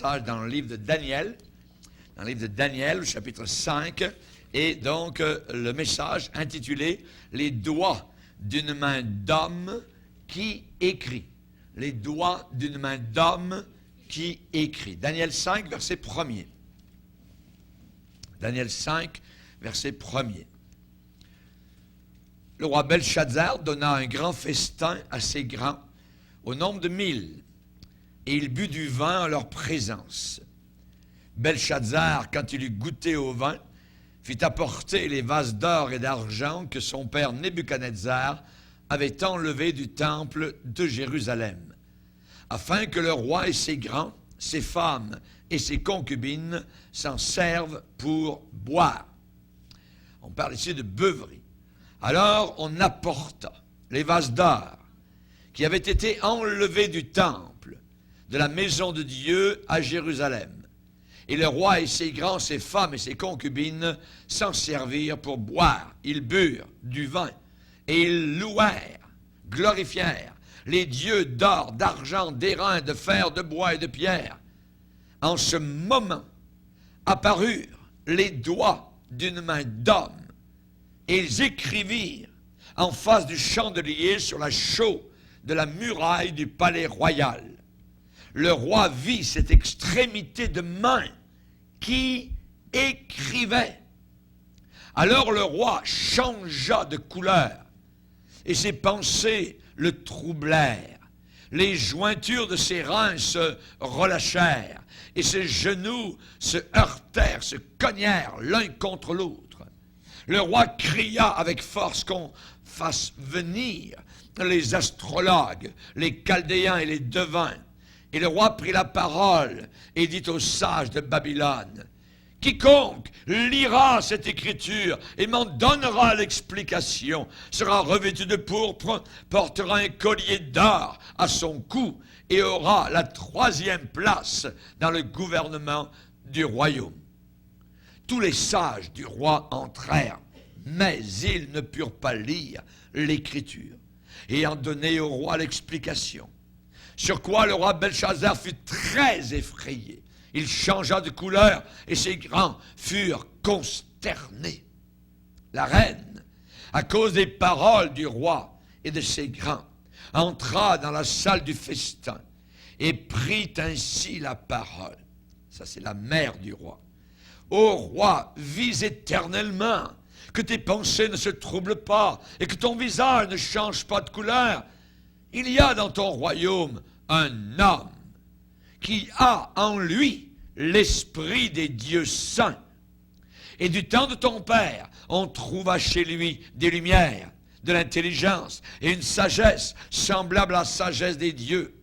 Dans le livre de Daniel, au chapitre 5, et donc le message intitulé « Les doigts d'une main d'homme qui écrit ». Les doigts d'une main d'homme qui écrit. Daniel 5, verset 1er. Daniel 5, verset 1er. Le roi Belshazzar donna un grand festin assez grand, au nombre de 1000, et il but du vin en leur présence. Belshazzar, quand il eut goûté au vin, fit apporter les vases d'or et d'argent que son père Nebuchadnezzar avait enlevés du temple de Jérusalem, afin que le roi et ses grands, ses femmes et ses concubines s'en servent pour boire. On parle ici de beuverie. Alors on apporta les vases d'or qui avaient été enlevés du temple de la maison de Dieu à Jérusalem. Et le roi et ses grands, ses femmes et ses concubines s'en servirent pour boire. Ils burent du vin et ils louèrent, glorifièrent les dieux d'or, d'argent, d'airain, de fer, de bois et de pierre. En ce moment apparurent les doigts d'une main d'homme et ils écrivirent en face du chandelier sur la chaux de la muraille du palais royal. Le roi vit cette extrémité de main qui écrivait. Alors le roi changea de couleur et ses pensées le troublèrent. Les jointures de ses reins se relâchèrent et ses genoux se heurtèrent, se cognèrent l'un contre l'autre. Le roi cria avec force qu'on fasse venir les astrologues, les chaldéens et les devins. Et le roi prit la parole et dit aux sages de Babylone, « Quiconque lira cette écriture et m'en donnera l'explication sera revêtu de pourpre, portera un collier d'or à son cou et aura la 3e place dans le gouvernement du royaume. » Tous les sages du roi entrèrent, mais ils ne purent pas lire l'écriture, ayant donné au roi l'explication. Sur quoi le roi Belshazzar fut très effrayé. Il changea de couleur et ses grands furent consternés. La reine, à cause des paroles du roi et de ses grands, entra dans la salle du festin et prit ainsi la parole. Ça, c'est la mère du roi. Ô roi, vis éternellement, que tes pensées ne se troublent pas et que ton visage ne change pas de couleur. Il y a dans ton royaume un homme qui a en lui l'esprit des dieux saints. Et du temps de ton père, on trouva chez lui des lumières, de l'intelligence et une sagesse semblable à la sagesse des dieux.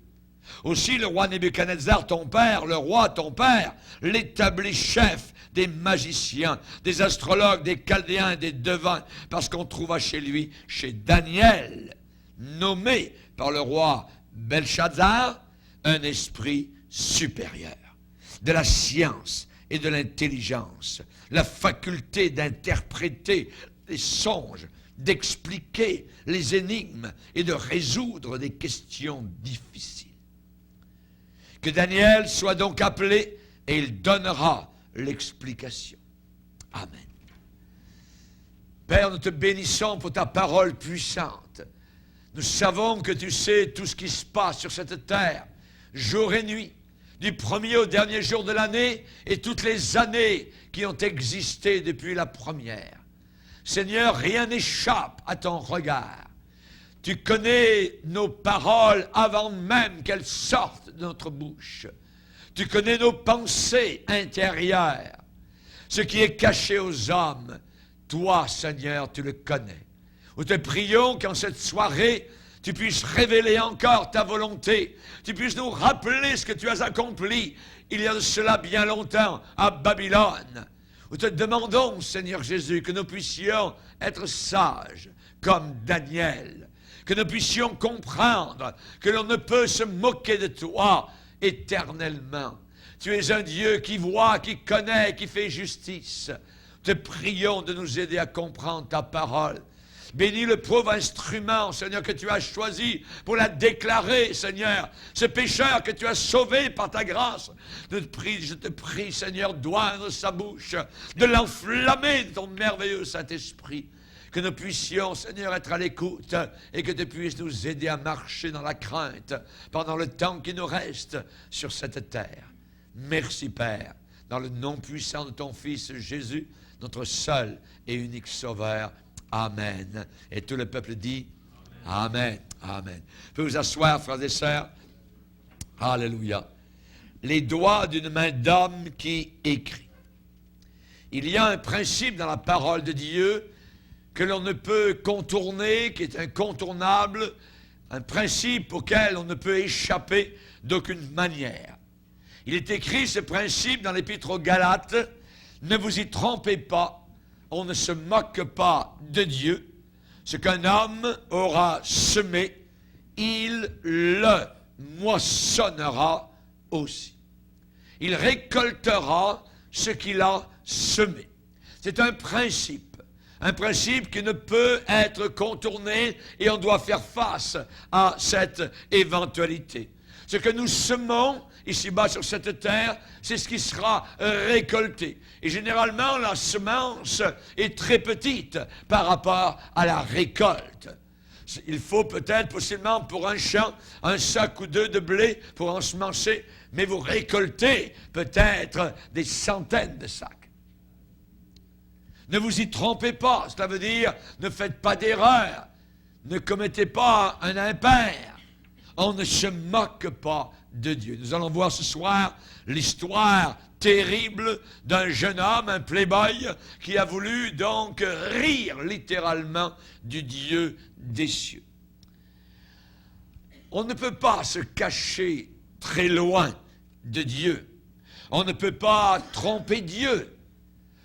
Aussi le roi Nebuchadnezzar, ton père, le roi, ton père, l'établit chef des magiciens, des astrologues, des chaldéens et des devins, parce qu'on trouva chez lui, chez Daniel, nommé par le roi Belshazzar, un esprit supérieur, de la science et de l'intelligence, la faculté d'interpréter les songes, d'expliquer les énigmes et de résoudre des questions difficiles. Que Daniel soit donc appelé et il donnera l'explication. Amen. Père, nous te bénissons pour ta parole puissante. Nous savons que tu sais tout ce qui se passe sur cette terre, jour et nuit, du premier au dernier jour de l'année et toutes les années qui ont existé depuis la première. Seigneur, rien n'échappe à ton regard. Tu connais nos paroles avant même qu'elles sortent de notre bouche. Tu connais nos pensées intérieures. Ce qui est caché aux hommes, toi, Seigneur, tu le connais. Nous te prions qu'en cette soirée, tu puisses révéler encore ta volonté. Tu puisses nous rappeler ce que tu as accompli il y a de cela bien longtemps à Babylone. Nous te demandons, Seigneur Jésus, que nous puissions être sages comme Daniel. Que nous puissions comprendre que l'on ne peut se moquer de toi éternellement. Tu es un Dieu qui voit, qui connaît, qui fait justice. Te prions de nous aider à comprendre ta parole. Bénis le pauvre instrument, Seigneur, que tu as choisi pour la déclarer, Seigneur. Ce pécheur que tu as sauvé par ta grâce. Je te prie, Seigneur, d'oindre sa bouche, de l'enflammer de ton merveilleux Saint-Esprit. Que nous puissions, Seigneur, être à l'écoute et que tu puisses nous aider à marcher dans la crainte pendant le temps qui nous reste sur cette terre. Merci, Père, dans le nom puissant de ton Fils Jésus, notre seul et unique Sauveur. Amen. Et tout le peuple dit Amen. Amen. Vous pouvez vous asseoir, frères et sœurs. Alléluia. Les doigts d'une main d'homme qui écrit. Il y a un principe dans la parole de Dieu que l'on ne peut contourner, qui est incontournable, un principe auquel on ne peut échapper d'aucune manière. Il est écrit ce principe dans l'Épître aux Galates, ne vous y trompez pas, on ne se moque pas de Dieu. Ce qu'un homme aura semé, il le moissonnera aussi. Il récoltera ce qu'il a semé. C'est un principe qui ne peut être contourné et on doit faire face à cette éventualité. Ce que nous semons ici-bas sur cette terre, c'est ce qui sera récolté. Et généralement, la semence est très petite par rapport à la récolte. Il faut peut-être, possiblement, pour un champ, un sac ou deux de blé pour ensemencer, mais vous récoltez peut-être des centaines de sacs. Ne vous y trompez pas, cela veut dire ne faites pas d'erreur, ne commettez pas un impair. On ne se moque pas de Dieu. Nous allons voir ce soir l'histoire terrible d'un jeune homme, un playboy, qui a voulu donc rire littéralement du Dieu des cieux. On ne peut pas se cacher très loin de Dieu. On ne peut pas tromper Dieu.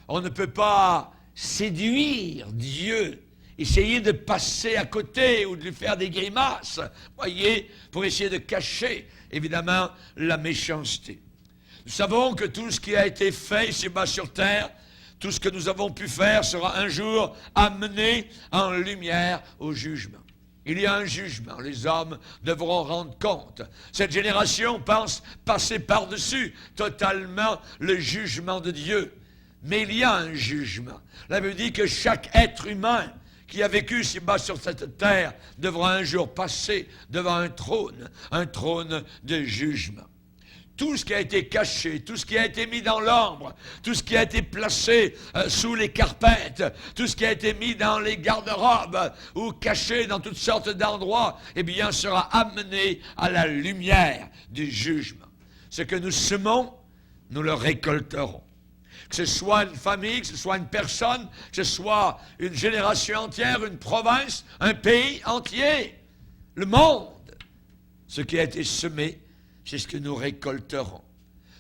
On ne peut pas séduire Dieu, essayer de passer à côté ou de lui faire des grimaces, voyez, pour essayer de cacher, évidemment, la méchanceté. Nous savons que tout ce qui a été fait ici-bas sur terre, tout ce que nous avons pu faire sera un jour amené en lumière au jugement. Il y a un jugement, les hommes devront rendre compte. Cette génération pense passer par-dessus totalement le jugement de Dieu. Mais il y a un jugement. La Bible dit que chaque être humain qui a vécu ici-bas sur cette terre devra un jour passer devant un trône de jugement. Tout ce qui a été caché, tout ce qui a été mis dans l'ombre, tout ce qui a été placé sous les carpettes, tout ce qui a été mis dans les garde-robes ou caché dans toutes sortes d'endroits, eh bien, sera amené à la lumière du jugement. Ce que nous semons, nous le récolterons. Que ce soit une famille, que ce soit une personne, que ce soit une génération entière, une province, un pays entier, le monde. Ce qui a été semé, c'est ce que nous récolterons.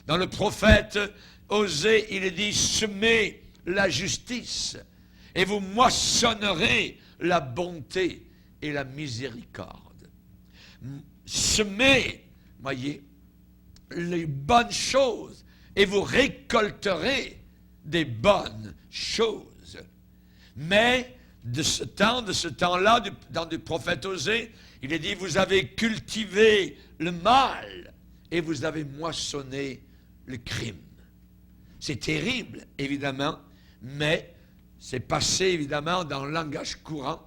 Dans le prophète Osée, il est dit « Semez la justice et vous moissonnerez la bonté et la miséricorde. » Semez, voyez, les bonnes choses et vous récolterez des bonnes choses. Mais de ce temps-là, dans le prophète Osée, il est dit, vous avez cultivé le mal et vous avez moissonné le crime. C'est terrible, évidemment, mais c'est passé, évidemment, dans le langage courant,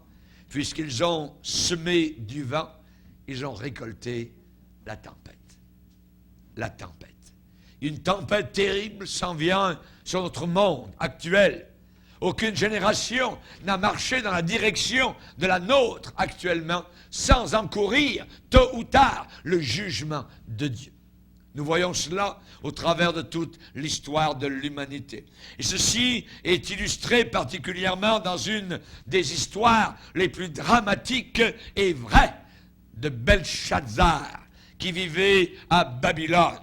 puisqu'ils ont semé du vent, ils ont récolté la tempête. La tempête. Une tempête terrible s'en vient sur notre monde actuel. Aucune génération n'a marché dans la direction de la nôtre actuellement sans encourir, tôt ou tard, le jugement de Dieu. Nous voyons cela au travers de toute l'histoire de l'humanité. Et ceci est illustré particulièrement dans une des histoires les plus dramatiques et vraies de Belshazzar, qui vivait à Babylone.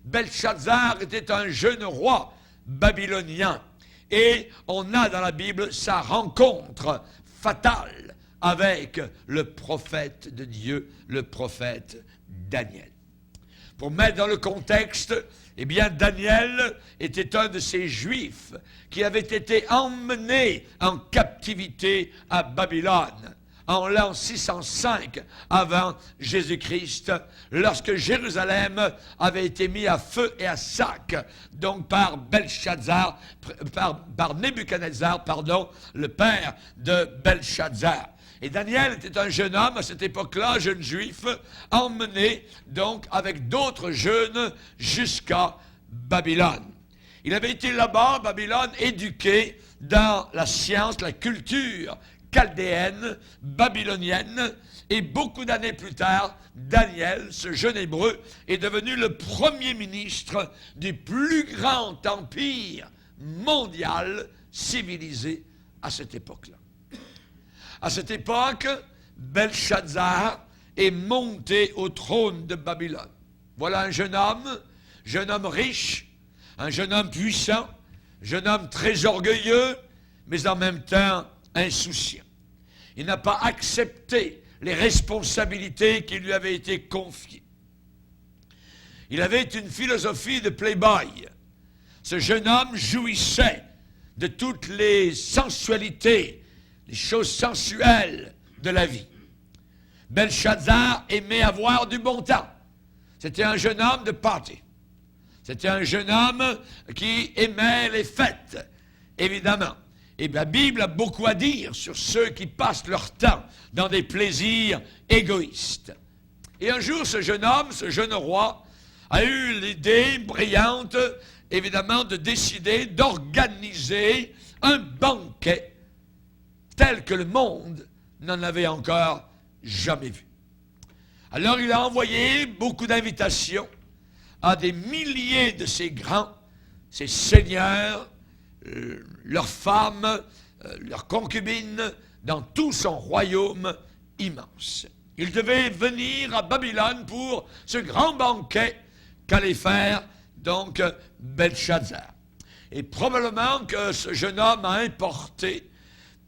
Belshazzar était un jeune roi babylonien. Et on a dans la Bible sa rencontre fatale avec le prophète de Dieu, le prophète Daniel. Pour mettre dans le contexte, eh bien, Daniel était un de ces Juifs qui avaient été emmenés en captivité à Babylone en l'an 605 avant Jésus-Christ, lorsque Jérusalem avait été mis à feu et à sac, donc par Belshazzar, par Nebuchadnezzar, le père de Belshazzar. Et Daniel était un jeune homme à cette époque-là, jeune juif, emmené donc avec d'autres jeunes jusqu'à Babylone. Il avait été là-bas, Babylone, éduqué dans la science, la culture chaldéenne, babylonienne, et beaucoup d'années plus tard, Daniel, ce jeune hébreu, est devenu le premier ministre du plus grand empire mondial civilisé à cette époque-là. À cette époque, Belshazzar est monté au trône de Babylone. Voilà un jeune homme riche, un jeune homme puissant, jeune homme très orgueilleux, mais en même temps insouciant. Il n'a pas accepté les responsabilités qui lui avaient été confiées. Il avait une philosophie de playboy. Ce jeune homme jouissait de toutes les sensualités, les choses sensuelles de la vie. Belshazzar aimait avoir du bon temps. C'était un jeune homme de party. C'était un jeune homme qui aimait les fêtes, évidemment. Et la Bible a beaucoup à dire sur ceux qui passent leur temps dans des plaisirs égoïstes. Et un jour, ce jeune homme, ce jeune roi, a eu l'idée brillante, évidemment, de décider d'organiser un banquet tel que le monde n'en avait encore jamais vu. Alors, il a envoyé beaucoup d'invitations à des milliers de ces grands, ces seigneurs, leurs femmes, leurs concubines, dans tout son royaume immense. Ils devaient venir à Babylone pour ce grand banquet qu'allait faire donc Belshazzar. Et probablement que ce jeune homme a importé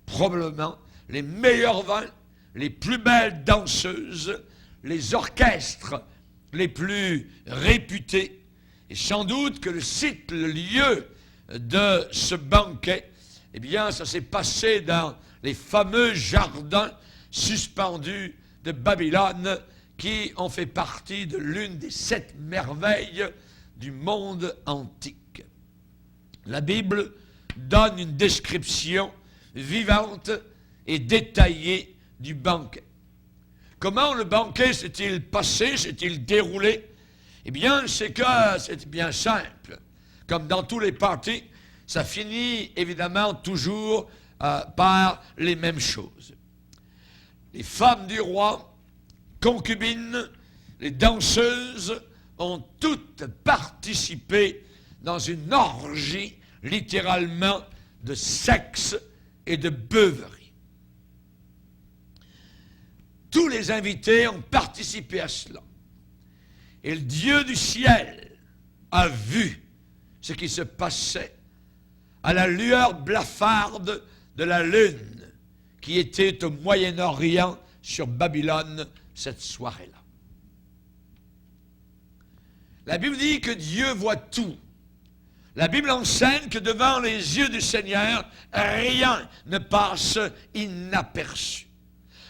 probablement les meilleurs vins, les plus belles danseuses, les orchestres les plus réputés. Et sans doute que le site, le lieu de ce banquet, eh bien, ça s'est passé dans les fameux jardins suspendus de Babylone qui ont fait partie de l'une des 7 merveilles du monde antique. La Bible donne une description vivante et détaillée du banquet. Comment le banquet s'est-il passé, s'est-il déroulé? Eh bien, c'est bien simple. Comme dans tous les parties, ça finit évidemment toujours par les mêmes choses. Les femmes du roi, concubines, les danseuses ont toutes participé dans une orgie, littéralement, de sexe et de beuverie. Tous les invités ont participé à cela. Et le Dieu du ciel a vu ce qui se passait à la lueur blafarde de la lune qui était au Moyen-Orient sur Babylone cette soirée-là. La Bible dit que Dieu voit tout. La Bible enseigne que devant les yeux du Seigneur, rien ne passe inaperçu.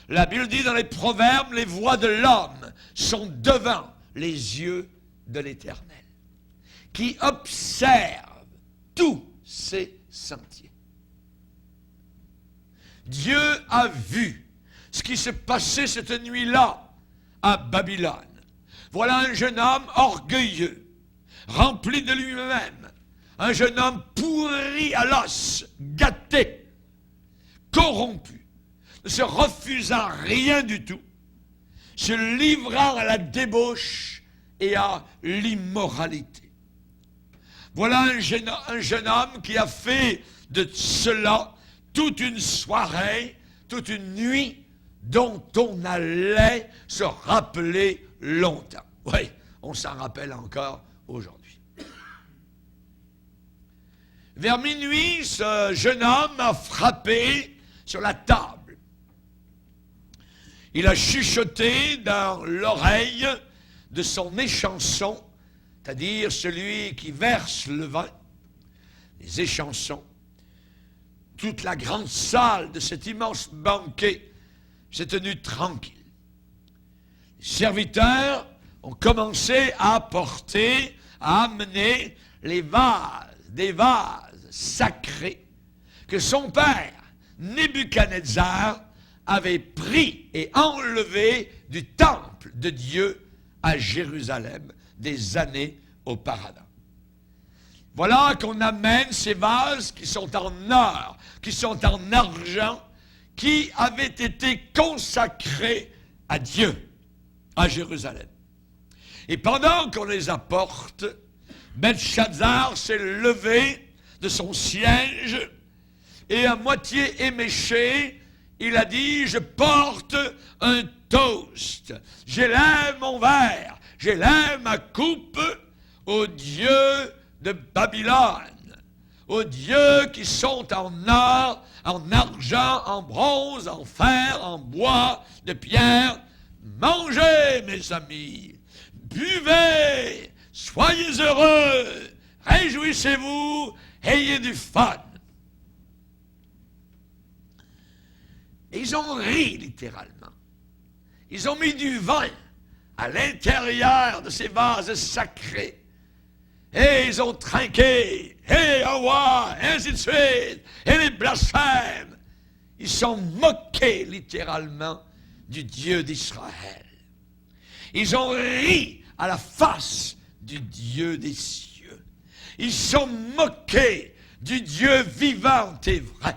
La Bible dit dans les Proverbes, les voies de l'homme sont devant les yeux de l'Éternel, qui observe tous ses sentiers. Dieu a vu ce qui s'est passé cette nuit-là à Babylone. Voilà un jeune homme orgueilleux, rempli de lui-même, un jeune homme pourri à l'os, gâté, corrompu, ne se refusant rien du tout, se livrant à la débauche et à l'immoralité. Voilà un jeune homme qui a fait de cela toute une soirée, toute une nuit dont on allait se rappeler longtemps. Oui, on s'en rappelle encore aujourd'hui. Vers minuit, ce jeune homme a frappé sur la table. Il a chuchoté dans l'oreille de son échanson, c'est-à-dire celui qui verse le vin, les échansons, toute la grande salle de cet immense banquet s'est tenue tranquille. Les serviteurs ont commencé à apporter, à amener les vases, des vases sacrés que son père, Nebuchadnezzar, avait pris et enlevé du temple de Dieu à Jérusalem des années auparavant. Voilà qu'on amène ces vases qui sont en or, qui sont en argent, qui avaient été consacrés à Dieu, à Jérusalem. Et pendant qu'on les apporte, Belchazzar s'est levé de son siège et à moitié éméché, il a dit, je porte un toast, j'élève mon verre, j'élève ma coupe aux dieux de Babylone, aux dieux qui sont en or, en argent, en bronze, en fer, en bois, de pierre. Mangez, mes amis, buvez, soyez heureux, réjouissez-vous, ayez du fun. Et ils ont ri, littéralement. Ils ont mis du vin à l'intérieur de ces vases sacrés. Et ils ont trinqué, et Hawa, et ainsi de suite, et les blasphèmes. Ils sont moqués, littéralement, du Dieu d'Israël. Ils ont ri à la face du Dieu des cieux. Ils sont moqués du Dieu vivant et vrai.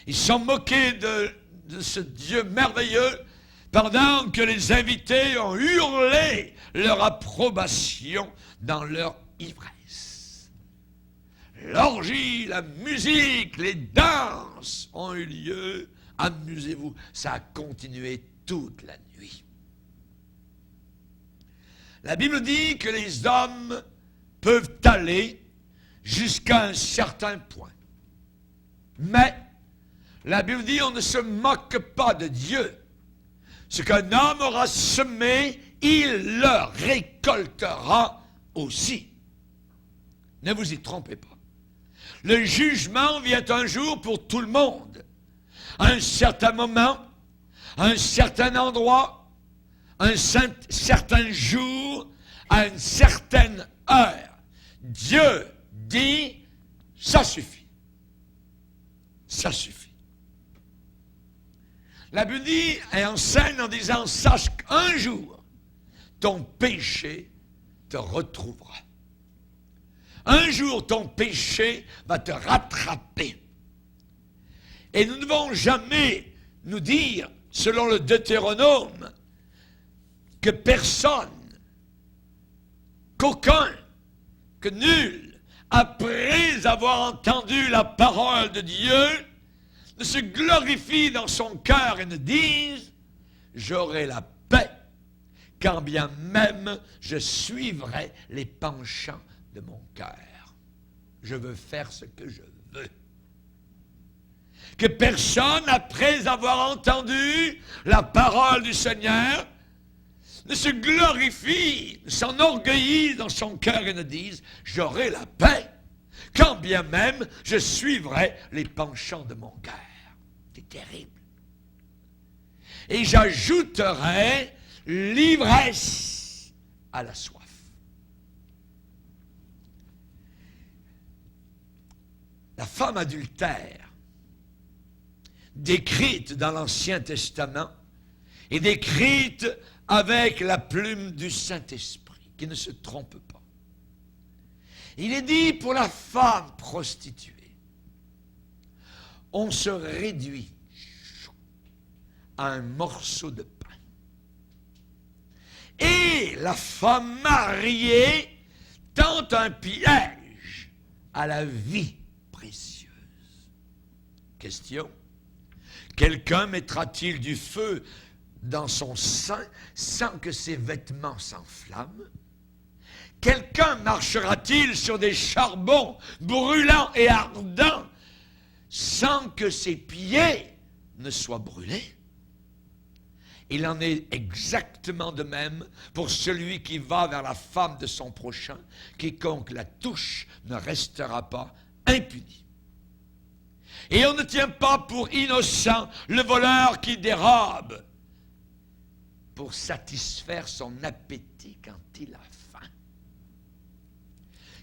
Ils sont moqués de ce Dieu merveilleux pendant que les invités ont hurlé leur approbation dans leur ivresse. L'orgie, la musique, les danses ont eu lieu. Amusez-vous, ça a continué toute la nuit. La Bible dit que les hommes peuvent aller jusqu'à un certain point. Mais la Bible dit on ne se moque pas de Dieu. Ce qu'un homme aura semé, il le récoltera aussi. Ne vous y trompez pas. Le jugement vient un jour pour tout le monde. À un certain moment, à un certain endroit, à un certain jour, à une certaine heure. Dieu dit, ça suffit. Ça suffit. La Bible dit et enseigne en disant, sache qu'un jour, ton péché te retrouvera. Un jour, ton péché va te rattraper. Et nous ne devons jamais nous dire, selon le Deutéronome, que personne, qu'aucun, que nul, après avoir entendu la parole de Dieu, ne se glorifie dans son cœur et ne dise « J'aurai la paix, quand bien même je suivrai les penchants de mon cœur. Je veux faire ce que je veux. » Que personne, après avoir entendu la parole du Seigneur, ne se glorifie, ne s'enorgueillisse dans son cœur et ne dise « J'aurai la paix, quand bien même je suivrai les penchants de mon cœur. » C'est terrible. Et j'ajouterai l'ivresse à la soif. La femme adultère, décrite dans l'Ancien Testament, est décrite avec la plume du Saint-Esprit, qui ne se trompe pas. Il est dit pour la femme prostituée, on se réduit à un morceau de pain. Et la femme mariée tente un piège à la vie précieuse. Question, quelqu'un mettra-t-il du feu dans son sein sans que ses vêtements s'enflamment? Quelqu'un marchera-t-il sur des charbons brûlants et ardents sans que ses pieds ne soient brûlés? Il en est exactement de même pour celui qui va vers la femme de son prochain. Quiconque la touche ne restera pas impuni. Et on ne tient pas pour innocent le voleur qui dérobe pour satisfaire son appétit quand il a faim.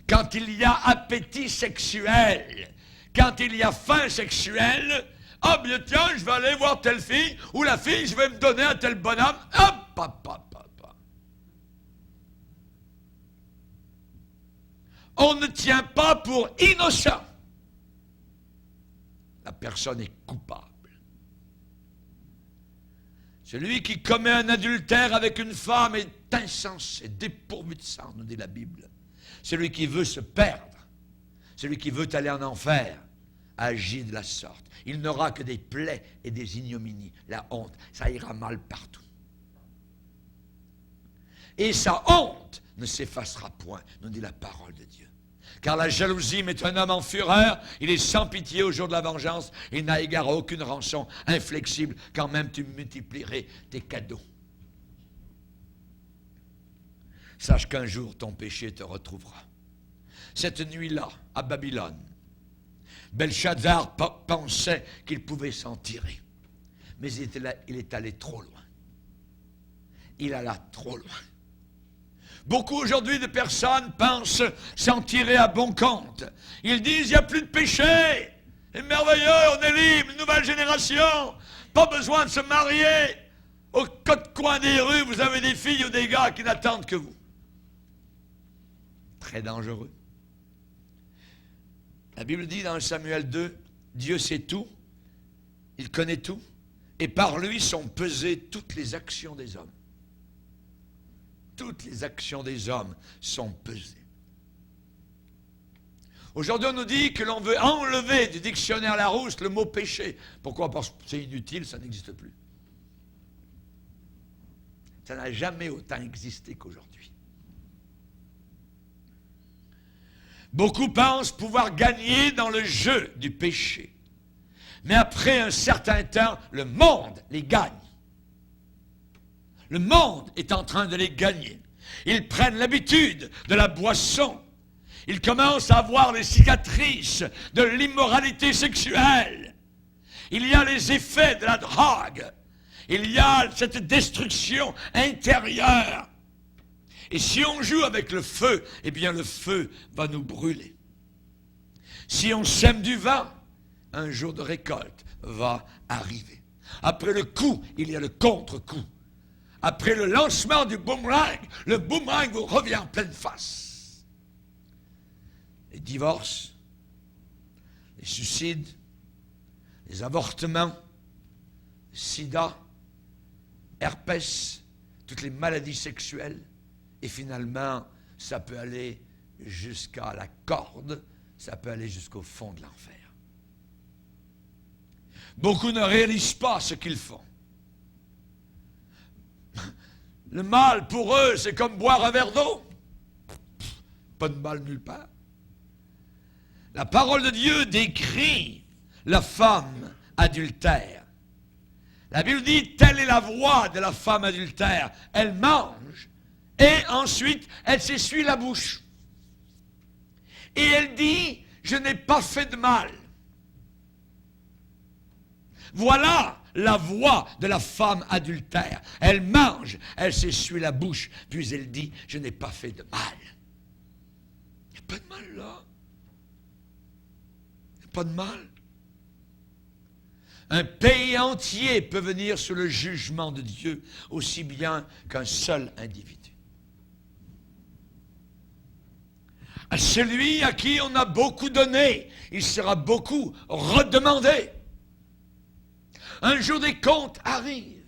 Quand il y a appétit sexuel, quand il y a faim sexuelle, ah bien tiens, je vais aller voir telle fille, ou la fille, je vais me donner à tel bonhomme, hop, hop, hop, hop. On ne tient pas pour innocent. La personne est coupable. Celui qui commet un adultère avec une femme est insensé, dépourvu de sens, nous dit la Bible. Celui qui veut se perdre, celui qui veut aller en enfer, agit de la sorte. Il n'aura que des plaies et des ignominies, la honte, ça ira mal partout. Et sa honte ne s'effacera point, nous dit la parole de Dieu. Car la jalousie met un homme en fureur, il est sans pitié au jour de la vengeance, il n'a égard à aucune rançon, inflexible, quand même tu multiplierais tes cadeaux. Sache qu'un jour ton péché te retrouvera. Cette nuit-là, à Babylone, Belshazzar pensait qu'il pouvait s'en tirer. Mais il est allé trop loin. Il alla trop loin. Beaucoup aujourd'hui de personnes pensent s'en tirer à bon compte. Ils disent, il n'y a plus de péché. C'est merveilleux, on est libre, nouvelle génération. Pas besoin de se marier. Aux quatre coins des rues, vous avez des filles ou des gars qui n'attendent que vous. Très dangereux. La Bible dit dans Samuel 2, Dieu sait tout, il connaît tout, et par lui sont pesées toutes les actions des hommes. Toutes les actions des hommes sont pesées. Aujourd'hui, on nous dit que l'on veut enlever du dictionnaire Larousse le mot péché. Pourquoi? Parce que c'est inutile, ça n'existe plus. Ça n'a jamais autant existé qu'aujourd'hui. Beaucoup pensent pouvoir gagner dans le jeu du péché. Mais après un certain temps, le monde les gagne. Le monde est en train de les gagner. Ils prennent l'habitude de la boisson. Ils commencent à avoir les cicatrices de l'immoralité sexuelle. Il y a les effets de la drogue. Il y a cette destruction intérieure. Et si on joue avec le feu, eh bien le feu va nous brûler. Si on sème du vent, un jour de récolte va arriver. Après le coup, il y a le contre-coup. Après le lancement du boomerang, le boomerang vous revient en pleine face. Les divorces, les suicides, les avortements, le sida, herpès, toutes les maladies sexuelles. Et finalement, ça peut aller jusqu'à la corde, ça peut aller jusqu'au fond de l'enfer. Beaucoup ne réalisent pas ce qu'ils font. Le mal, pour eux, c'est comme boire un verre d'eau. Pas de mal nulle part. La parole de Dieu décrit la femme adultère. La Bible dit, telle est la voie de la femme adultère. Elle mange et ensuite, elle s'essuie la bouche. Et elle dit, je n'ai pas fait de mal. Voilà la voix de la femme adultère. Elle mange, elle s'essuie la bouche, puis elle dit, je n'ai pas fait de mal. Il n'y a pas de mal là. Il n'y a pas de mal. Un pays entier peut venir sous le jugement de Dieu, aussi bien qu'un seul individu. À celui à qui on a beaucoup donné, il sera beaucoup redemandé. Un jour des comptes arrive.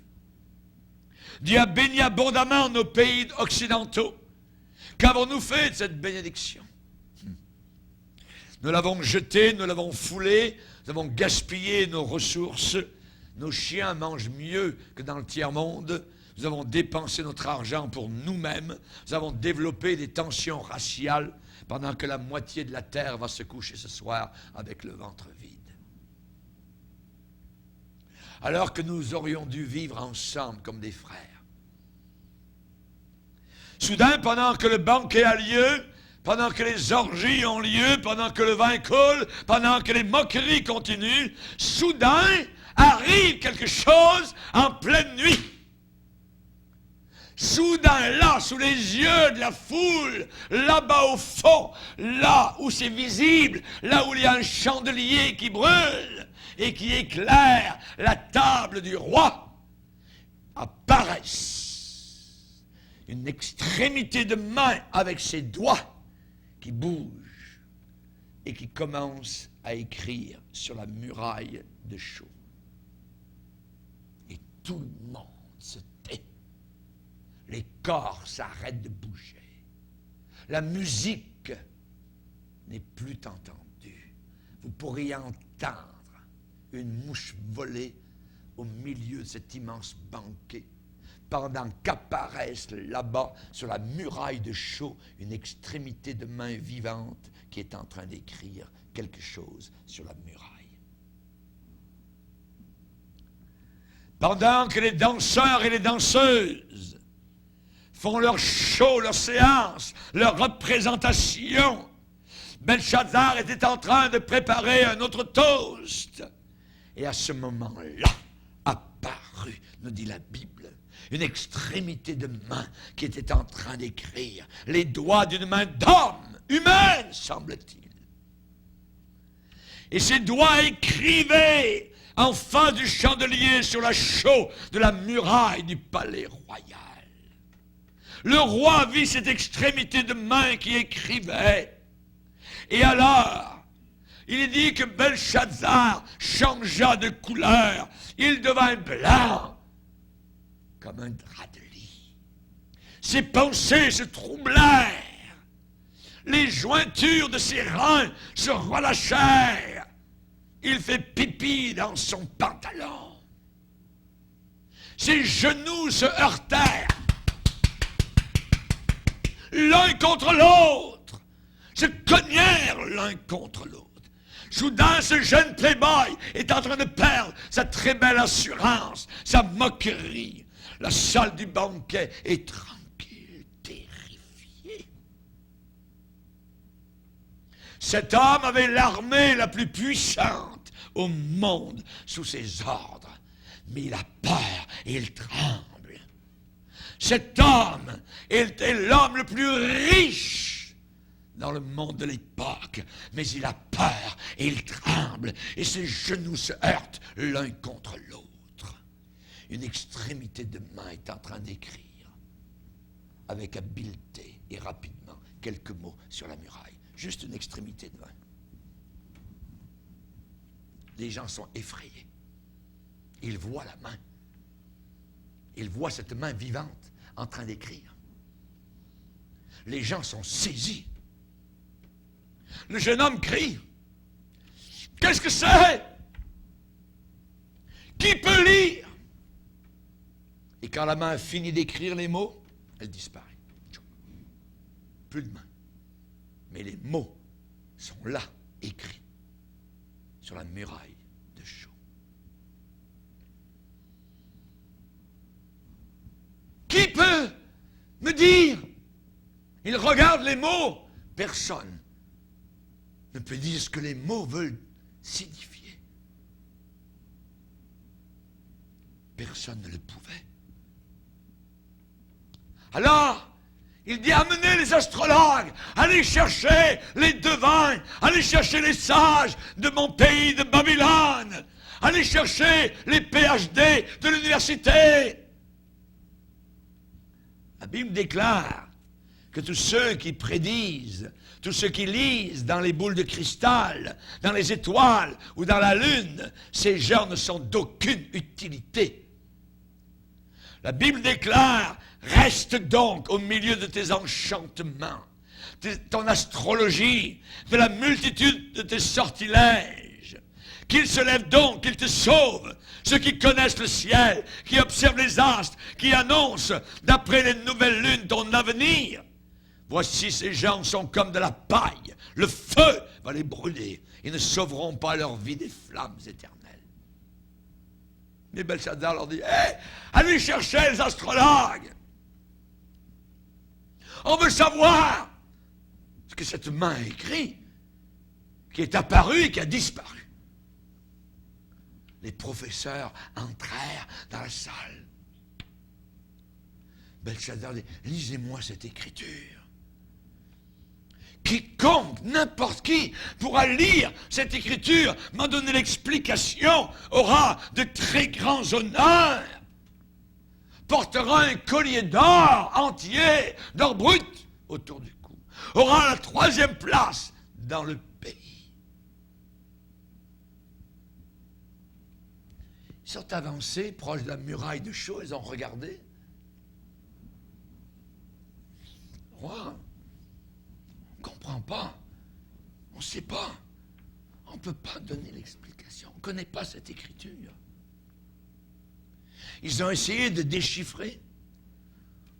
Dieu a béni abondamment nos pays occidentaux. Qu'avons-nous fait de cette bénédiction? Nous l'avons jeté, nous l'avons foulé, nous avons gaspillé nos ressources. Nos chiens mangent mieux que dans le tiers-monde. Nous avons dépensé notre argent pour nous-mêmes. Nous avons développé des tensions raciales pendant que la moitié de la terre va se coucher ce soir avec le ventre vide. alors que nous aurions dû vivre ensemble comme des frères. Soudain, pendant que le banquet a lieu, pendant que les orgies ont lieu, pendant que le vin coule, pendant que les moqueries continuent, soudain arrive quelque chose en pleine nuit. Soudain, là, sous les yeux de la foule, là-bas au fond, là où c'est visible, là où il y a un chandelier qui brûle et qui éclaire la table du roi, apparaissent une extrémité de main avec ses doigts qui bouge et qui commence à écrire sur la muraille de chaux. Et tout le monde se tait. Les corps s'arrêtent de bouger. La musique n'est plus entendue. Vous pourriez entendre une mouche voler au milieu de cet immense banquet, pendant qu'apparaissent là-bas, sur la muraille de chaux, une extrémité de main vivante qui est en train d'écrire quelque chose sur la muraille. Pendant que les danseurs et les danseuses font leur show, leur séance, leur représentation, Belshazzar était en train de préparer un autre toast. Et à ce moment-là, apparut, nous dit la Bible, une extrémité de main qui était en train d'écrire, les doigts d'une main d'homme, humaine, semble-t-il. Et ces doigts écrivaient en face du chandelier sur la chaux de la muraille du palais royal. Le roi vit cette extrémité de main qui écrivait. Et alors, il est dit que Belshazzar changea de couleur. Il devint blanc comme un drap de lit. Ses pensées se troublèrent. Les jointures de ses reins se relâchèrent. Il fait pipi dans son pantalon. Ses genoux se heurtèrent l'un contre l'autre, se cognèrent l'un contre l'autre. Soudain, ce jeune playboy est en train de perdre sa très belle assurance, sa moquerie. La salle du banquet est tranquille, terrifiée. Cet homme avait l'armée la plus puissante au monde sous ses ordres, mais il a peur et il tremble. Cet homme était l'homme le plus riche dans le monde de l'époque, mais il a peur et il tremble, et ses genoux se heurtent l'un contre l'autre. Une extrémité de main est en train d'écrire, avec habileté et rapidement, quelques mots sur la muraille. Juste une extrémité de main. Les gens sont effrayés. Ils voient la main. Ils voient cette main vivante en train d'écrire. Les gens sont saisis. Le jeune homme crie. Qu'est-ce que c'est? Qui peut lire? Et quand la main a fini d'écrire les mots, elle disparaît. Plus de main. Mais les mots sont là, écrits, sur la muraille de chaux. Qui peut me dire? Il regarde les mots. Personne ne peut dire ce que les mots veulent signifier. Personne ne le pouvait. Alors, il dit, amenez les astrologues, allez chercher les devins, allez chercher les sages de mon pays de Babylone, allez chercher les PhD de l'université. La Bible déclare que tous ceux qui prédisent, tous ceux qui lisent dans les boules de cristal, dans les étoiles ou dans la lune, ces gens ne sont d'aucune utilité. La Bible déclare, reste donc au milieu de tes enchantements, de ton astrologie, de la multitude de tes sortilèges. Qu'il se lève donc, qu'il te sauve, ceux qui connaissent le ciel, qui observent les astres, qui annoncent, d'après les nouvelles lunes, ton avenir. Voici, ces gens sont comme de la paille. Le feu va les brûler. Ils ne sauveront pas leur vie des flammes éternelles. Mais Belshazzar leur dit, hey, allez chercher les astrologues. On veut savoir ce que cette main a écrit, qui est apparue et qui a disparu. Les professeurs entrèrent dans la salle. Belshazzar dit, lisez-moi cette écriture. Quiconque, n'importe qui, pourra lire cette écriture, m'en donner l'explication, aura de très grands honneurs, portera un collier d'or entier, d'or brut, autour du cou, aura la 3e place dans le pays. Ils sont avancés, proches de la muraille de chaux, ils ont regardé. Roi, on ne comprend pas, on ne sait pas, on ne peut pas donner l'explication, on ne connaît pas cette écriture. Ils ont essayé de déchiffrer.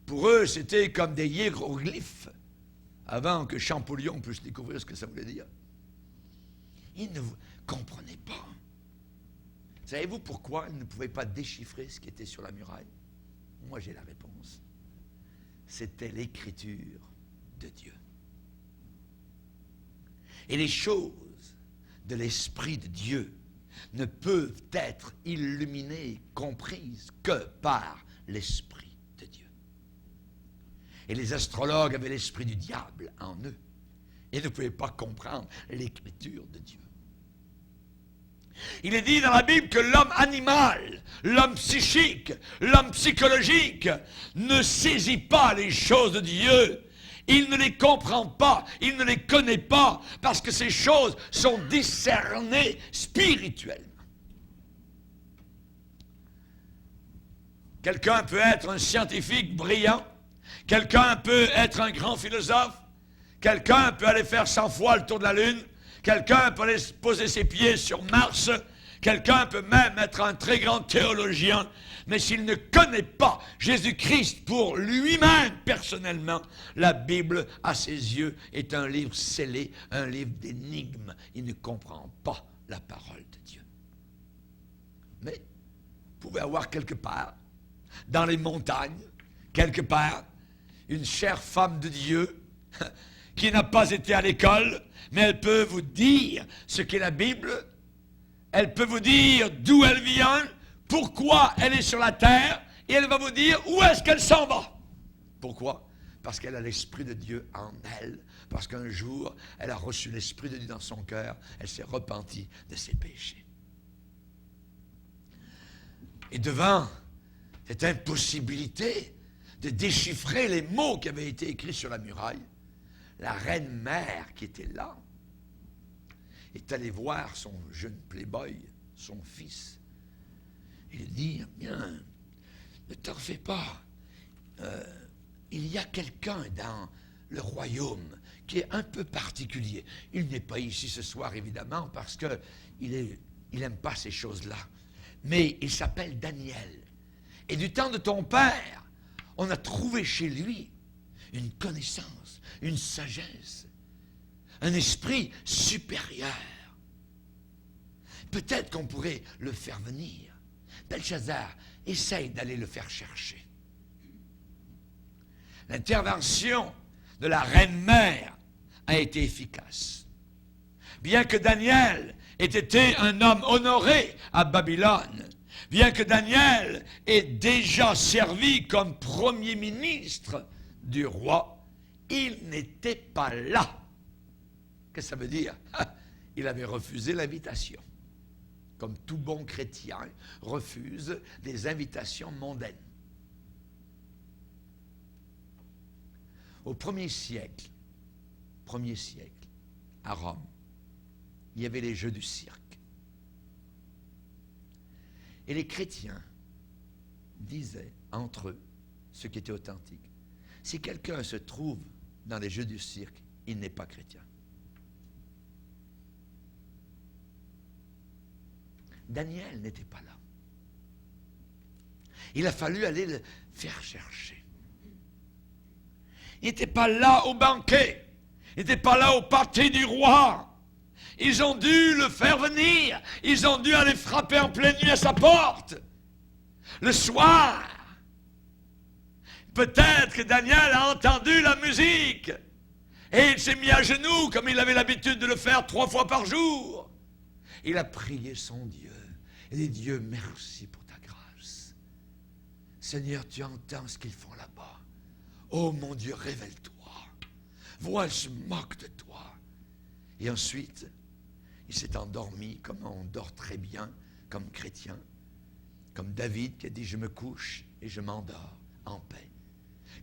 Pour eux, c'était comme des hiéroglyphes, avant que Champollion puisse découvrir ce que ça voulait dire. Ils ne comprenaient pas. Savez-vous pourquoi ils ne pouvaient pas déchiffrer ce qui était sur la muraille? Moi, j'ai la réponse. C'était l'écriture de Dieu. Et les choses de l'Esprit de Dieu ne peuvent être illuminées et comprises que par l'Esprit de Dieu. Et les astrologues avaient l'esprit du diable en eux et ne pouvaient pas comprendre l'écriture de Dieu. Il est dit dans la Bible que l'homme animal, l'homme psychique, l'homme psychologique ne saisit pas les choses de Dieu. Il ne les comprend pas, il ne les connaît pas, parce que ces choses sont discernées spirituellement. Quelqu'un peut être un scientifique brillant, quelqu'un peut être un grand philosophe, quelqu'un peut aller faire 100 fois le tour de la Lune, quelqu'un peut aller poser ses pieds sur Mars, quelqu'un peut même être un très grand théologien, mais s'il ne connaît pas Jésus-Christ pour lui-même personnellement, la Bible, à ses yeux, est un livre scellé, un livre d'énigmes. Il ne comprend pas la parole de Dieu. Mais vous pouvez avoir quelque part, dans les montagnes, quelque part, une chère femme de Dieu qui n'a pas été à l'école, mais elle peut vous dire ce qu'est la Bible, elle peut vous dire d'où elle vient, pourquoi elle est sur la terre, et elle va vous dire où est-ce qu'elle s'en va. Pourquoi? Parce qu'elle a l'Esprit de Dieu en elle, parce qu'un jour, elle a reçu l'Esprit de Dieu dans son cœur, elle s'est repentie de ses péchés. Et devant cette impossibilité de déchiffrer les mots qui avaient été écrits sur la muraille, la reine mère qui était là est allée voir son jeune playboy, son fils, et lui dire, bien, ne t'en fais pas, il y a quelqu'un dans le royaume qui est un peu particulier. Il n'est pas ici ce soir, évidemment, parce qu'il n'aime pas ces choses-là. Mais il s'appelle Daniel. Et du temps de ton père, on a trouvé chez lui une connaissance, une sagesse, un esprit supérieur. Peut-être qu'on pourrait le faire venir. Belshazzar, essaye d'aller le faire chercher. L'intervention de la reine-mère a été efficace. Bien que Daniel ait été un homme honoré à Babylone, bien que Daniel ait déjà servi comme premier ministre du roi, il n'était pas là. Qu'est-ce que ça veut dire? Il avait refusé l'invitation. Comme tout bon chrétien refuse des invitations mondaines. Au premier siècle, à Rome, il y avait les jeux du cirque. Et les chrétiens disaient entre eux, ce qui était authentique, si quelqu'un se trouve dans les jeux du cirque, il n'est pas chrétien. Daniel n'était pas là. Il a fallu aller le faire chercher. Il n'était pas là au banquet. Il n'était pas là au party du roi. Ils ont dû le faire venir. Ils ont dû aller frapper en pleine nuit à sa porte. Le soir, peut-être que Daniel a entendu la musique et il s'est mis à genoux comme il avait l'habitude de le faire 3 fois par jour. Il a prié son Dieu. Il dit, Dieu, merci pour ta grâce. Seigneur, tu entends ce qu'ils font là-bas. Oh mon Dieu, révèle-toi. Vois, je moque de toi. Et ensuite, il s'est endormi comme on dort très bien comme chrétien. Comme David qui a dit, je me couche et je m'endors en paix.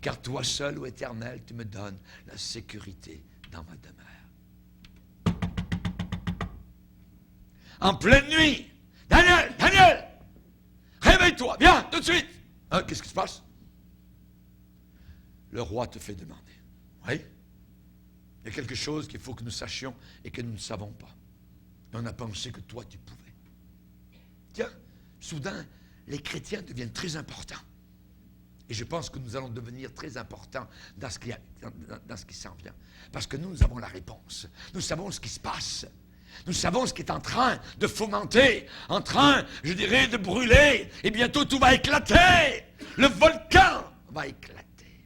Car toi seul, ô Éternel, tu me donnes la sécurité dans ma demeure. En pleine nuit, Daniel, Daniel, réveille-toi, viens, tout de suite. Hein, qu'est-ce qui se passe? Le roi te fait demander. Oui? Il y a quelque chose qu'il faut que nous sachions et que nous ne savons pas. Et on a pensé que toi, tu pouvais. Tiens, soudain, les chrétiens deviennent très importants. Et je pense que nous allons devenir très importants dans ce qui s'en vient. Parce que nous avons la réponse. Nous savons ce qui se passe. Nous savons ce qui est en train de fomenter, en train, je dirais, de brûler. Et bientôt, tout va éclater. Le volcan va éclater.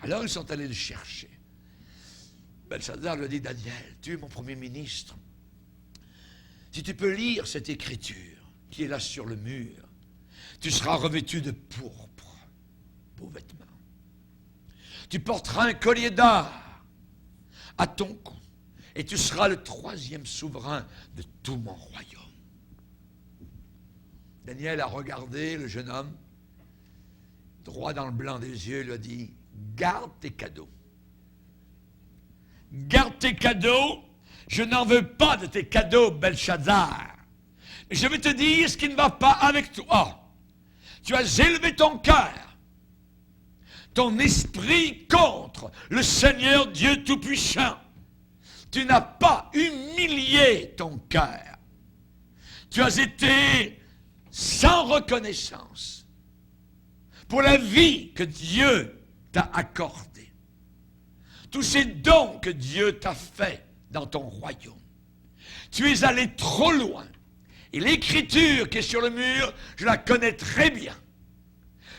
Alors, ils sont allés le chercher. Belchazzar lui a dit, Daniel, tu es mon premier ministre. Si tu peux lire cette écriture qui est là sur le mur, tu seras revêtu de pourpre, beaux vêtements. Tu porteras un collier d'or à ton cou, et tu seras le 3e souverain de tout mon royaume. Daniel a regardé le jeune homme, droit dans le blanc des yeux, lui a dit, garde tes cadeaux. Garde tes cadeaux, je n'en veux pas de tes cadeaux, Belchazzar. Je vais te dire ce qui ne va pas avec toi. Tu as élevé ton cœur, ton esprit contre le Seigneur Dieu Tout-Puissant. Tu n'as pas humilié ton cœur. Tu as été sans reconnaissance pour la vie que Dieu t'a accordée. Tous ces dons que Dieu t'a faits dans ton royaume. Tu es allé trop loin. Et l'écriture qui est sur le mur, je la connais très bien.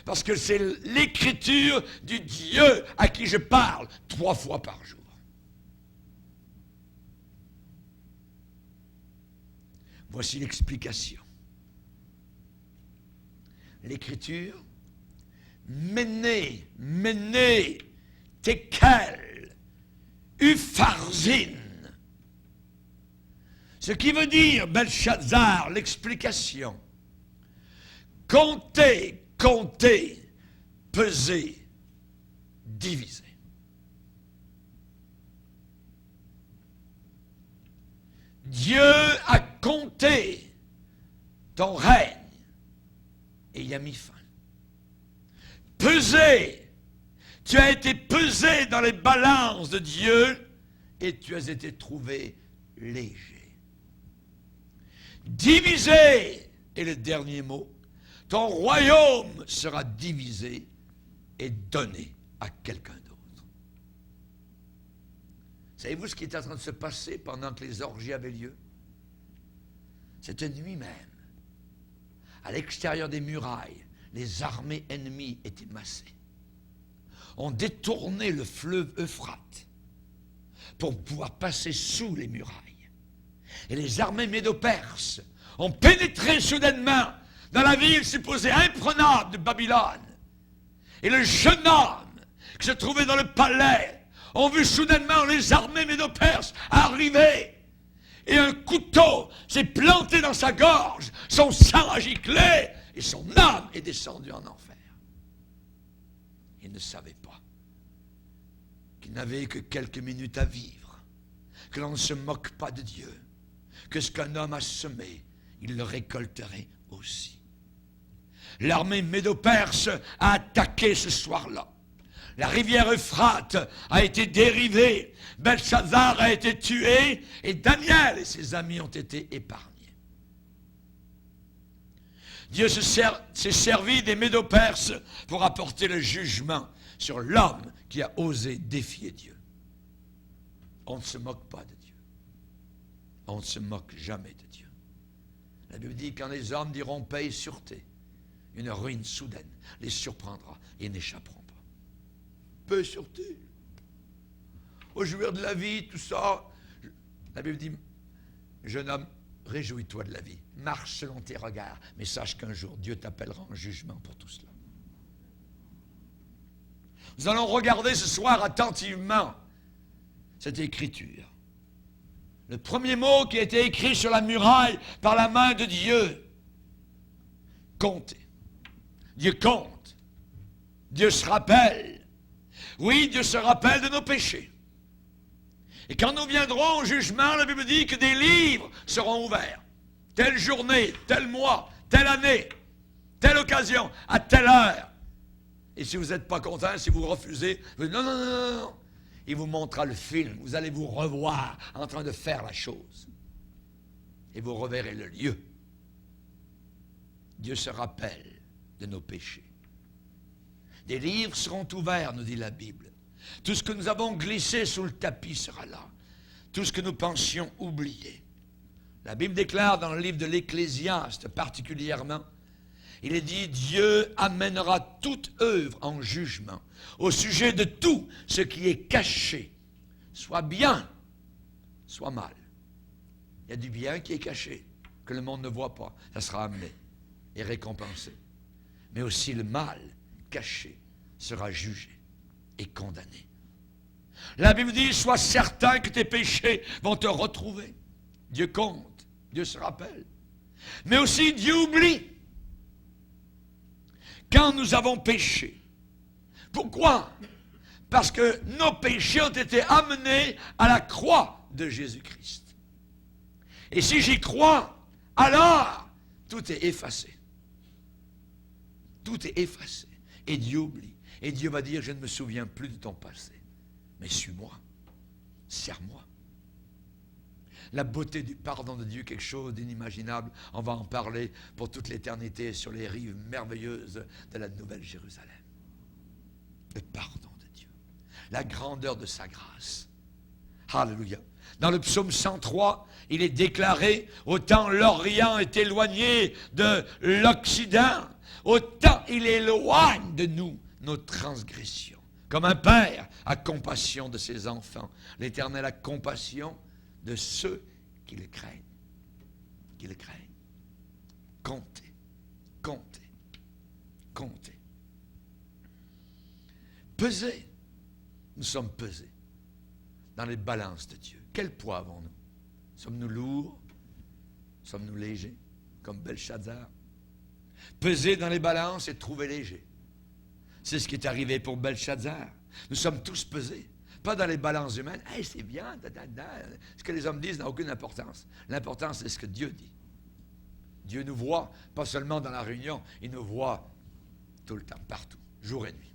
Parce que c'est l'écriture du Dieu à qui je parle 3 fois par jour. Voici l'explication. L'écriture, Méné, Tekel, Upharsin. Ce qui veut dire, Belchazzar, l'explication. Compter, peser, diviser. Dieu a compté ton règne et il a mis fin. Peser, tu as été pesé dans les balances de Dieu et tu as été trouvé léger. Diviser est le dernier mot. Ton royaume sera divisé et donné à quelqu'un d'autre. Savez-vous ce qui est en train de se passer pendant que les orgies avaient lieu? Cette nuit même, à l'extérieur des murailles, les armées ennemies étaient massées. On détournait le fleuve Euphrate pour pouvoir passer sous les murailles. Et les armées médo-perses ont pénétré soudainement dans la ville supposée imprenable de Babylone. Et le jeune homme qui se trouvait dans le palais ont vu soudainement les armées médo-perses arriver. Et un couteau s'est planté dans sa gorge, son sang a giclé et son âme est descendue en enfer. Il ne savait pas qu'il n'avait que quelques minutes à vivre, que l'on ne se moque pas de Dieu, que ce qu'un homme a semé, il le récolterait aussi. L'armée médo-perse a attaqué ce soir-là. La rivière Euphrate a été dérivée, Belchazzar a été tué, et Daniel et ses amis ont été épargnés. Dieu s'est servi des médo-perses pour apporter le jugement sur l'homme qui a osé défier Dieu. On ne se moque pas de Dieu. On ne se moque jamais de Dieu. La Bible dit, quand les hommes diront paix et sûreté, une ruine soudaine les surprendra et ils n'échapperont pas. Paix et sûreté. Au jouir de la vie, tout ça. La Bible dit, jeune homme, réjouis-toi de la vie. Marche selon tes regards, mais sache qu'un jour, Dieu t'appellera en jugement pour tout cela. Nous allons regarder ce soir attentivement cette écriture. Le premier mot qui a été écrit sur la muraille par la main de Dieu. Comptez. Dieu compte. Dieu se rappelle. Oui, Dieu se rappelle de nos péchés. Et quand nous viendrons au jugement, la Bible dit que des livres seront ouverts. Telle journée, tel mois, telle année, telle occasion, à telle heure. Et si vous n'êtes pas content, si vous refusez, vous dites non, non, non, non, non. Il vous montrera le film. Vous allez vous revoir en train de faire la chose. Et vous reverrez le lieu. Dieu se rappelle de nos péchés. Des livres seront ouverts, nous dit la Bible. Tout ce que nous avons glissé sous le tapis sera là. Tout ce que nous pensions oublier. La Bible déclare dans le livre de l'Ecclésiaste particulièrement, il est dit, Dieu amènera toute œuvre en jugement au sujet de tout ce qui est caché, soit bien, soit mal. Il y a du bien qui est caché, que le monde ne voit pas. Ça sera amené et récompensé. Mais aussi le mal caché sera jugé et condamné. La Bible dit, sois certain que tes péchés vont te retrouver. Dieu compte, Dieu se rappelle. Mais aussi Dieu oublie. Quand nous avons péché. Pourquoi? Parce que nos péchés ont été amenés à la croix de Jésus-Christ. Et si j'y crois, alors tout est effacé. Tout est effacé. Et Dieu oublie. Et Dieu va dire, je ne me souviens plus de ton passé. Mais suis-moi. Sers-moi. La beauté du pardon de Dieu, quelque chose d'inimaginable. On va en parler pour toute l'éternité sur les rives merveilleuses de la Nouvelle Jérusalem. Le pardon de Dieu. La grandeur de sa grâce. Alléluia. Dans le psaume 103, il est déclaré, autant l'Orient est éloigné de l'Occident, autant il éloigne de nous nos transgressions. Comme un père a compassion de ses enfants, l'Éternel a compassion de ceux qui le craignent. Qui le craignent. Comptez, comptez, comptez. Pesez. Nous sommes pesés dans les balances de Dieu. Quel poids avons-nous? Sommes-nous lourds? Sommes-nous légers? Comme Belshazzar? Pesez dans les balances et trouvez léger. C'est ce qui est arrivé pour Belshazzar. Nous sommes tous pesés. Pas dans les balances humaines. Hey, c'est bien. Ce que les hommes disent n'a aucune importance. L'important, c'est ce que Dieu dit. Dieu nous voit, pas seulement dans la réunion, il nous voit tout le temps, partout, jour et nuit.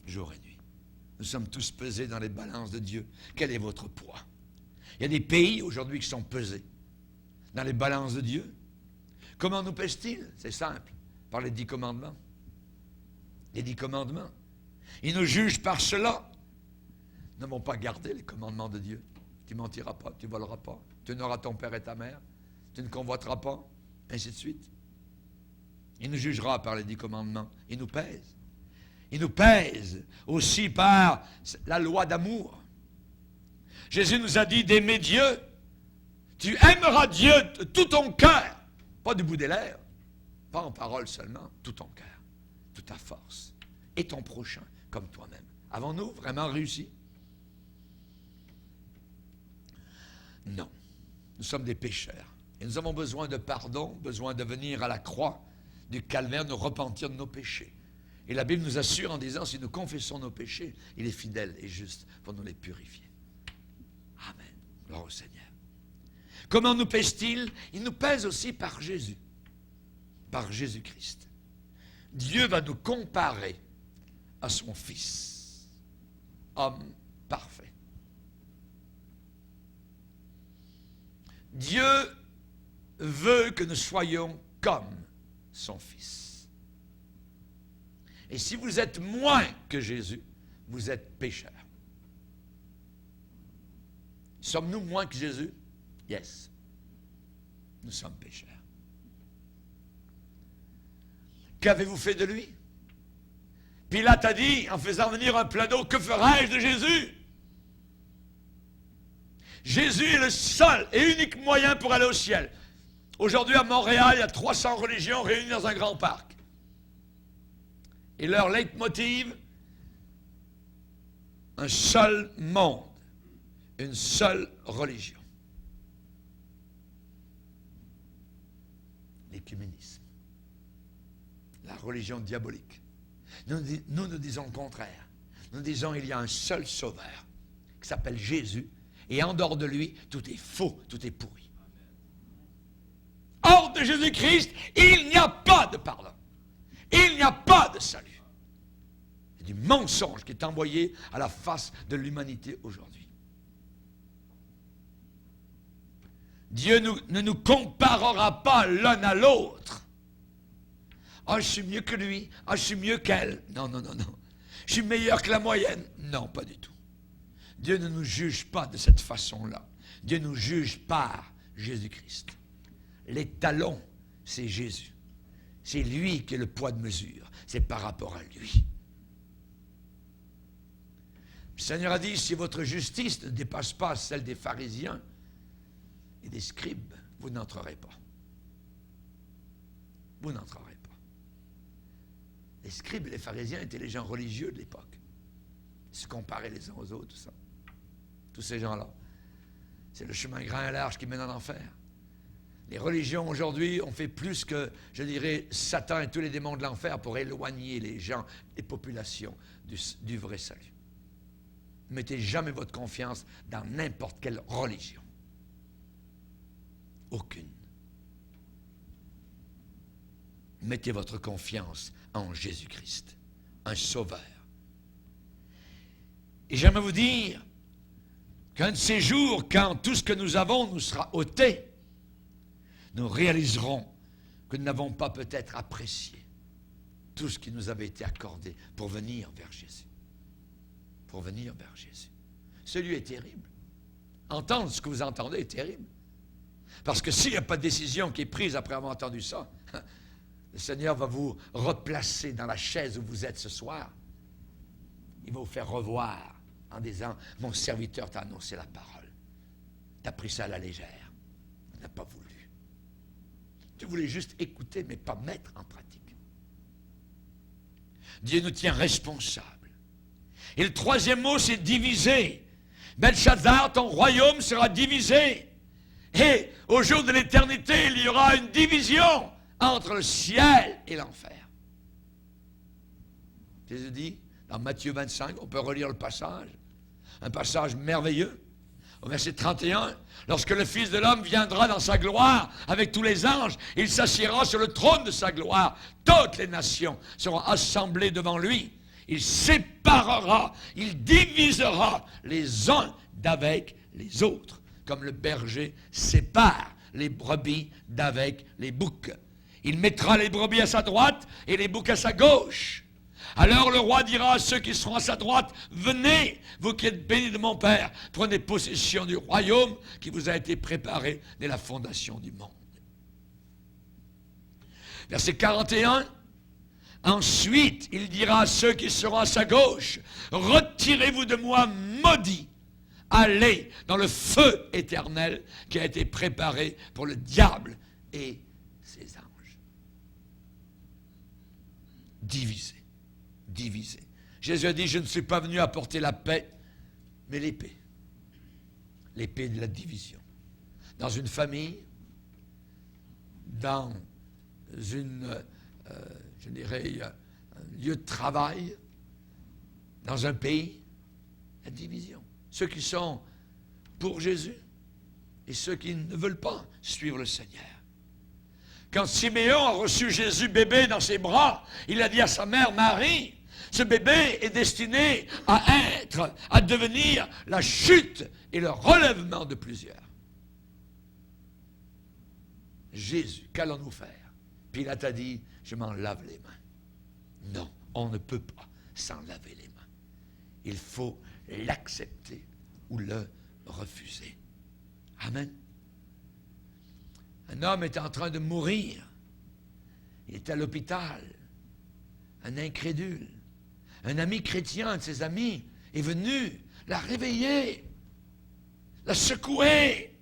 Jour et nuit. Nous sommes tous pesés dans les balances de Dieu. Quel est votre poids? Il y a des pays aujourd'hui qui sont pesés dans les balances de Dieu. Comment nous pèse-t-il? C'est simple, par les 10 commandements. Les 10 commandements. Ils nous jugent par cela. Nous n'avons pas gardé les commandements de Dieu. Tu ne mentiras pas, tu ne voleras pas, tu honoreras ton père et ta mère, tu ne convoiteras pas, ainsi de suite. Il nous jugera par les 10 commandements. Il nous pèse. Il nous pèse aussi par la loi d'amour. Jésus nous a dit d'aimer Dieu. Tu aimeras Dieu de tout ton cœur, pas du bout des lèvres, pas en parole seulement, tout ton cœur, toute ta force, et ton prochain comme toi-même. Avons-nous vraiment réussi? Non. Nous sommes des pécheurs. Et nous avons besoin de pardon, besoin de venir à la croix du calvaire, nous repentir de nos péchés. Et la Bible nous assure en disant, si nous confessons nos péchés, il est fidèle et juste pour nous les purifier. Amen. Gloire au Seigneur. Comment nous pèse-t-il? Il nous pèse aussi par Jésus. Par Jésus-Christ. Dieu va nous comparer à son Fils. Homme parfait. Dieu veut que nous soyons comme son Fils. Et si vous êtes moins que Jésus, vous êtes pécheurs. Sommes-nous moins que Jésus? Yes. Nous sommes pécheurs. Qu'avez-vous fait de lui? Pilate a dit, en faisant venir un plat d'eau, que ferai-je de Jésus? Jésus est le seul et unique moyen pour aller au ciel. Aujourd'hui, à Montréal, il y a 300 religions réunies dans un grand parc. Et leur leitmotiv, un seul monde, une seule religion. L'écuménisme. La religion diabolique. Nous disons le contraire. Nous disons qu'il y a un seul sauveur qui s'appelle Jésus et en dehors de lui, tout est faux, tout est pourri. Hors de Jésus-Christ, il n'y a pas de pardon. Il n'y a pas de salut. C'est du mensonge qui est envoyé à la face de l'humanité aujourd'hui. Dieu ne nous comparera pas l'un à l'autre. Ah, je suis mieux que lui. Ah, je suis mieux qu'elle. Non, non, non, non. Je suis meilleur que la moyenne. Non, pas du tout. Dieu ne nous juge pas de cette façon-là. Dieu nous juge par Jésus-Christ. L'étalon, c'est Jésus. C'est lui qui est le poids de mesure. C'est par rapport à lui. Le Seigneur a dit, si votre justice ne dépasse pas celle des pharisiens et des scribes, vous n'entrerez pas. Vous n'entrerez pas. Les scribes et les pharisiens étaient les gens religieux de l'époque. Ils se comparaient les uns aux autres, tout ça. Tous ces gens-là. C'est le chemin grand et large qui mène en enfer. Les religions aujourd'hui ont fait plus que, je dirais, Satan et tous les démons de l'enfer pour éloigner les gens, les populations du vrai salut. Ne mettez jamais votre confiance dans n'importe quelle religion. Aucune. Mettez votre confiance en Jésus-Christ, un sauveur. Et j'aimerais vous dire qu'un de ces jours, quand tout ce que nous avons nous sera ôté, nous réaliserons que nous n'avons pas peut-être apprécié tout ce qui nous avait été accordé pour venir vers Jésus. Pour venir vers Jésus. Celui est terrible. Entendre ce que vous entendez est terrible. Parce que s'il n'y a pas de décision qui est prise après avoir entendu ça, le Seigneur va vous replacer dans la chaise où vous êtes ce soir. Il va vous faire revoir en disant, mon serviteur t'a annoncé la parole. Tu as pris ça à la légère. Tu n'as pas voulu. Tu voulais juste écouter, mais pas mettre en pratique. Dieu nous tient responsables. Et le troisième mot, c'est diviser. Belshazzar, ton royaume sera divisé. Et au jour de l'éternité, il y aura une division entre le ciel et l'enfer. Jésus dit, dans Matthieu 25, on peut relire le passage, un passage merveilleux, au verset 31, lorsque le Fils de l'homme viendra dans sa gloire avec tous les anges, il s'assiera sur le trône de sa gloire. Toutes les nations seront assemblées devant lui. Il séparera, il divisera les uns d'avec les autres, comme le berger sépare les brebis d'avec les boucs. Il mettra les brebis à sa droite et les boucs à sa gauche. Alors le roi dira à ceux qui seront à sa droite, venez, vous qui êtes bénis de mon Père, prenez possession du royaume qui vous a été préparé dès la fondation du monde. Verset 41, ensuite il dira à ceux qui seront à sa gauche, retirez-vous de moi, maudits, allez dans le feu éternel qui a été préparé pour le diable et ses anges. Divisé. Divisé. Jésus a dit, je ne suis pas venu apporter la paix, mais l'épée. L'épée de la division. Dans une famille, dans une, je dirais, un lieu de travail, dans un pays, la division. Ceux qui sont pour Jésus et ceux qui ne veulent pas suivre le Seigneur. Quand Siméon a reçu Jésus bébé dans ses bras, il a dit à sa mère Marie, ce bébé est destiné à devenir la chute et le relèvement de plusieurs. Jésus, qu'allons-nous faire? Pilate a dit, je m'en lave les mains. Non, on ne peut pas s'en laver les mains. Il faut l'accepter ou le refuser. Amen. Un homme était en train de mourir. Il était à l'hôpital. Un incrédule. Un ami chrétien, un de ses amis, est venu la réveiller, la secouer.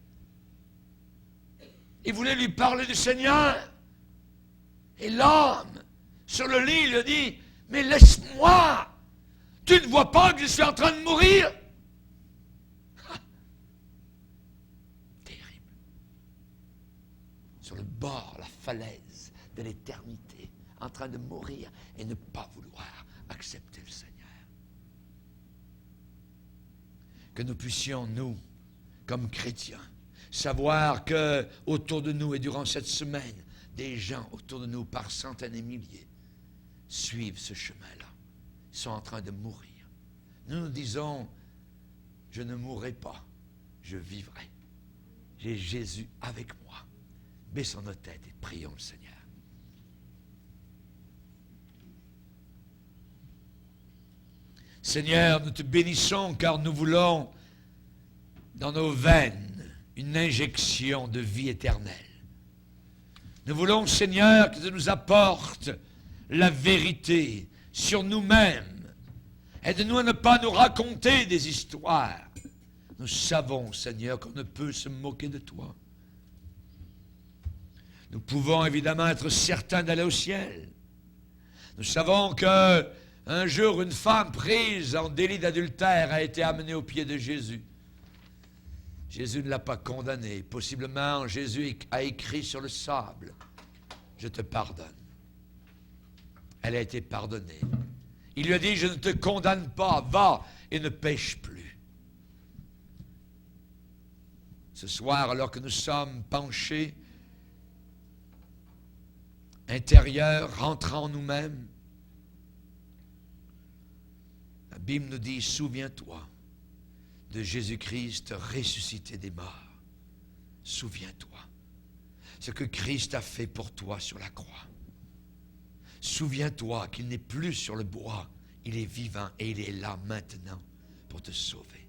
Il voulait lui parler du Seigneur. Et l'homme, sur le lit, lui a dit, « Mais laisse-moi! Tu ne vois pas que je suis en train de mourir? » Terrible. Sur le bord, la falaise de l'éternité, en train de mourir et ne pas vouloir accepter le Seigneur. Que nous puissions, nous, comme chrétiens, savoir que autour de nous et durant cette semaine, des gens autour de nous par centaines et milliers suivent ce chemin-là. Ils sont en train de mourir. Nous nous disons, je ne mourrai pas, je vivrai. J'ai Jésus avec moi. Baissons nos têtes et prions le Seigneur. Seigneur, nous te bénissons car nous voulons dans nos veines une injection de vie éternelle. Nous voulons, Seigneur, que tu nous apportes la vérité sur nous-mêmes. Aide-nous à ne pas nous raconter des histoires. Nous savons, Seigneur, qu'on ne peut se moquer de toi. Nous pouvons évidemment être certains d'aller au ciel. Nous savons qu'un jour, une femme prise en délit d'adultère a été amenée aux pieds de Jésus. Jésus ne l'a pas condamnée. Possiblement, Jésus a écrit sur le sable, « Je te pardonne ». Elle a été pardonnée. Il lui a dit, « Je ne te condamne pas, va et ne pêche plus ». Ce soir, alors que nous sommes penchés, intérieurs, rentrant en nous-mêmes, la Bible nous dit, souviens-toi de Jésus-Christ ressuscité des morts. Souviens-toi ce que Christ a fait pour toi sur la croix. Souviens-toi qu'il n'est plus sur le bois, il est vivant et il est là maintenant pour te sauver.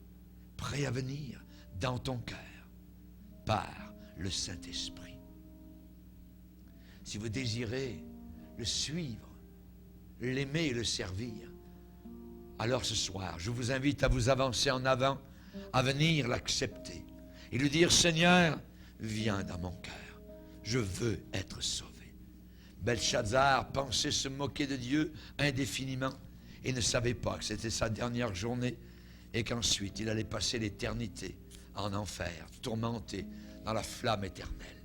Prêt à venir dans ton cœur par le Saint-Esprit. Si vous désirez le suivre, l'aimer et le servir, alors ce soir, je vous invite à vous avancer en avant, à venir l'accepter et lui dire, Seigneur, viens dans mon cœur, je veux être sauvé. Belshazzar pensait se moquer de Dieu indéfiniment et ne savait pas que c'était sa dernière journée et qu'ensuite il allait passer l'éternité en enfer, tourmenté dans la flamme éternelle.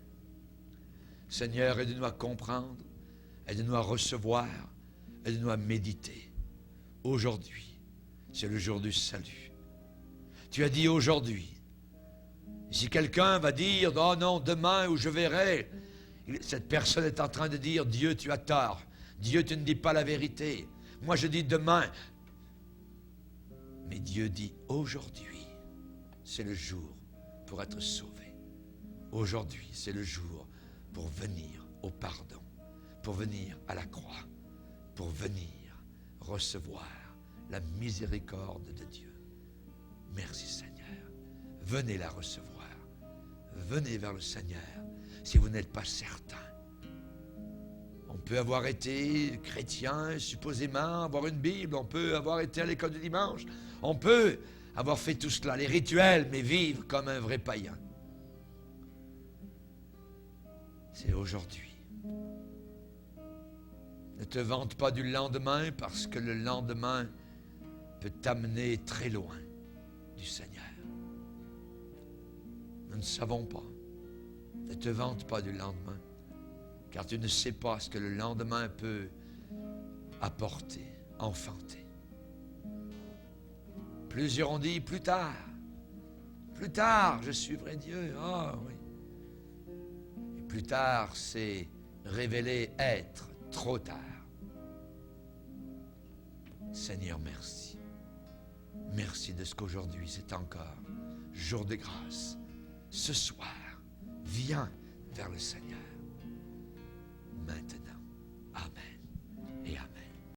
Seigneur, aide-nous à comprendre, aide-nous à recevoir, aide-nous à méditer. Aujourd'hui, c'est le jour du salut. Tu as dit aujourd'hui. Si quelqu'un va dire, oh non, demain ou je verrai, cette personne est en train de dire, Dieu, tu as tort. Dieu, tu ne dis pas la vérité. Moi, je dis demain. Mais Dieu dit, aujourd'hui, c'est le jour pour être sauvé. Aujourd'hui, c'est le jour pour venir au pardon, pour venir à la croix, pour venir recevoir la miséricorde de Dieu. Merci Seigneur. Venez la recevoir. Venez vers le Seigneur si vous n'êtes pas certain. On peut avoir été chrétien, supposément, avoir une Bible, on peut avoir été à l'école du dimanche, on peut avoir fait tout cela, les rituels, mais vivre comme un vrai païen. C'est aujourd'hui. Ne te vante pas du lendemain parce que le lendemain peut t'amener très loin du Seigneur. Nous ne savons pas. Ne te vante pas du lendemain, car tu ne sais pas ce que le lendemain peut apporter, enfanter. Plusieurs ont dit, plus tard, je suivrai Dieu. Ah oui. Et plus tard, c'est révélé être trop tard. Seigneur, merci. Merci de ce qu'aujourd'hui, c'est encore jour de grâce. Ce soir, viens vers le Seigneur maintenant.